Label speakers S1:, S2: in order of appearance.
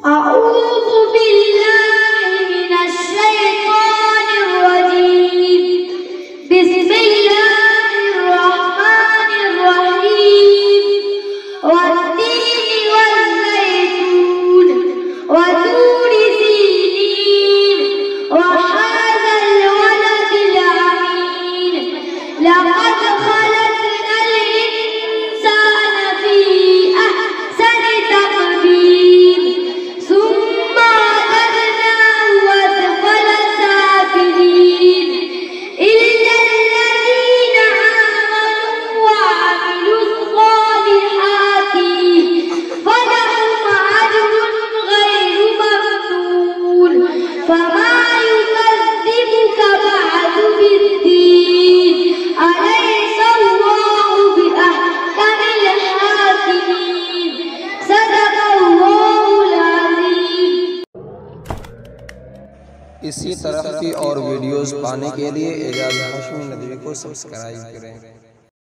S1: أعوذ بالله من الشيطان الرجيم. بسم الله الرحمن الرحيم. والتين والزيتون وطور سينين وهذا البلد الأمين. لقد خلقنا الإنسان في أحسن تقويم ثم رددناه أسفل سافلين إلا الذين آمنوا وعملوا الصالحات فلهم أجر غير ممنون. فما يكذبك بعد بالدين. أليس الله بأحكم الحاكمين. صدق الله العظيم.
S2: इसी तरह की और वीडियोस पाने के लिए एजाज हाशमी नदवी को सब्सक्राइब करें।